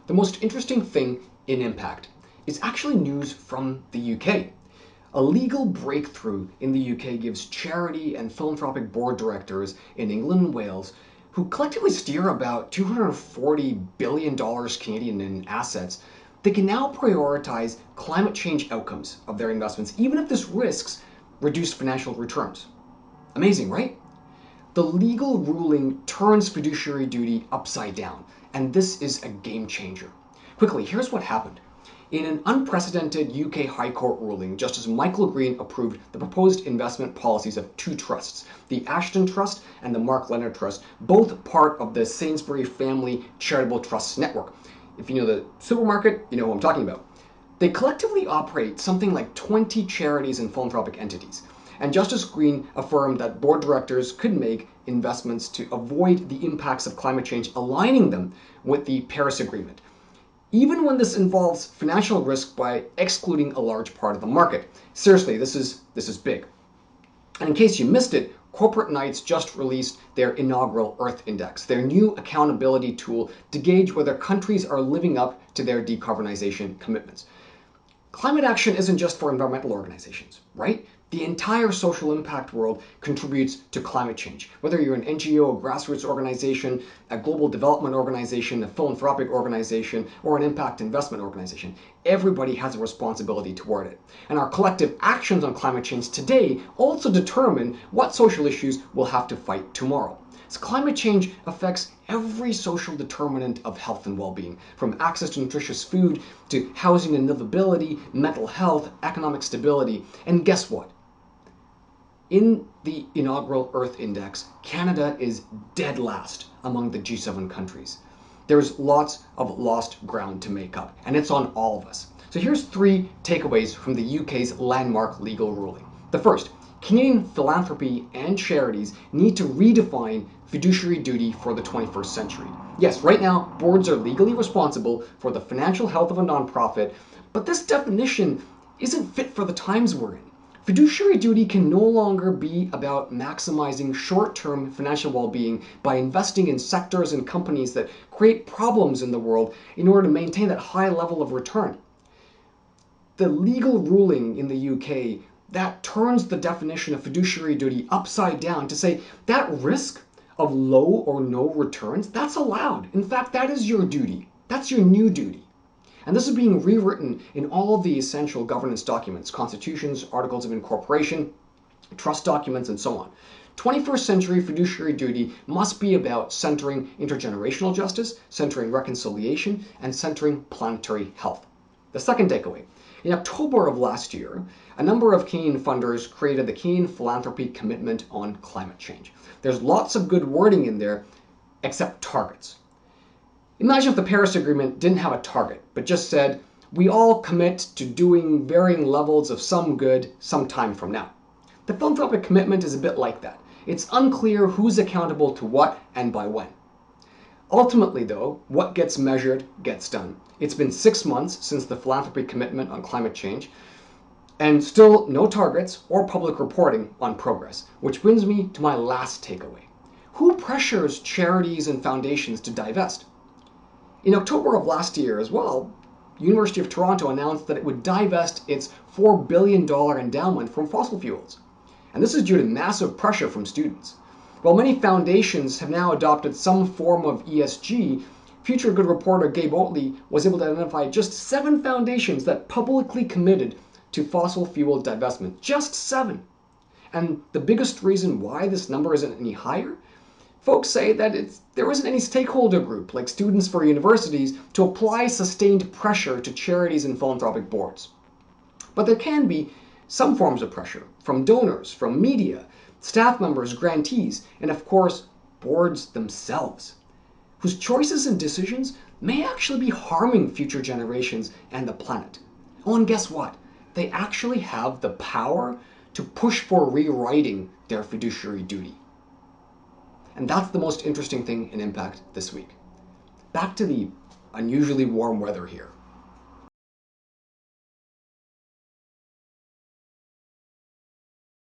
The most interesting thing in Impact is actually news from the UK. A legal breakthrough in the UK gives charity and philanthropic board directors in England and Wales, who collectively steer about $240 billion Canadian in assets, they can now prioritize climate change outcomes of their investments, even if this risks reduced financial returns. Amazing, right? The legal ruling turns fiduciary duty upside down, and this is a game changer. Quickly, here's what happened. In an unprecedented UK High Court ruling, Justice Michael Green approved the proposed investment policies of two trusts, the Ashton Trust and the Mark Leonard Trust, both part of the Sainsbury Family Charitable Trusts Network. If you know the supermarket, you know who I'm talking about. They collectively operate something like 20 charities and philanthropic entities. And Justice Green affirmed that board directors could make investments to avoid the impacts of climate change, aligning them with the Paris Agreement, even when this involves financial risk by excluding a large part of the market. Seriously, this is big. And in case you missed it, Corporate Knights just released their inaugural Earth Index, their new accountability tool to gauge whether countries are living up to their decarbonization commitments. Climate action isn't just for environmental organizations, right? The entire social impact world contributes to climate change. Whether you're an NGO, a grassroots organization, a global development organization, a philanthropic organization, or an impact investment organization, everybody has a responsibility toward it. And our collective actions on climate change today also determine what social issues we'll have to fight tomorrow. So climate change affects every social determinant of health and well-being, from access to nutritious food to housing and livability, mental health, economic stability. And guess what? In the inaugural Earth Index, Canada is dead last among the G7 countries. There's lots of lost ground to make up, and it's on all of us. So here's 3 takeaways from the UK's landmark legal ruling. The first, Canadian philanthropy and charities need to redefine fiduciary duty for the 21st century. Yes, right now, boards are legally responsible for the financial health of a nonprofit, but this definition isn't fit for the times we're in. Fiduciary duty can no longer be about maximizing short-term financial well-being by investing in sectors and companies that create problems in the world in order to maintain that high level of return. The legal ruling in the UK that turns the definition of fiduciary duty upside down to say that risk of low or no returns, that's allowed. In fact, that is your duty. That's your new duty. And this is being rewritten in all of the essential governance documents, constitutions, articles of incorporation, trust documents, and so on. 21st century fiduciary duty must be about centering intergenerational justice, centering reconciliation, and centering planetary health. The second takeaway. In October of last year, a number of Canadian funders created the Canadian Philanthropy Commitment on Climate Change. There's lots of good wording in there, except targets. Imagine if the Paris Agreement didn't have a target, but just said, we all commit to doing varying levels of some good some time from now. The philanthropic commitment is a bit like that. It's unclear who's accountable to what and by when. Ultimately, though, what gets measured gets done. It's been 6 months since the philanthropy commitment on climate change, and still no targets or public reporting on progress, which brings me to my last takeaway. Who pressures charities and foundations to divest? In October of last year as well, University of Toronto announced that it would divest its $4 billion endowment from fossil fuels. And this is due to massive pressure from students. While many foundations have now adopted some form of ESG, Future Good reporter Gabe Oatley was able to identify just 7 foundations that publicly committed to fossil fuel divestment. Just 7. And the biggest reason why this number isn't any higher? Folks say that there isn't any stakeholder group, like Students for Universities, to apply sustained pressure to charities and philanthropic boards. But there can be some forms of pressure from donors, from media, staff members, grantees, and of course, boards themselves, whose choices and decisions may actually be harming future generations and the planet. Oh, and guess what? They actually have the power to push for rewriting their fiduciary duty. And that's the most interesting thing in Impact this week. Back to the unusually warm weather here.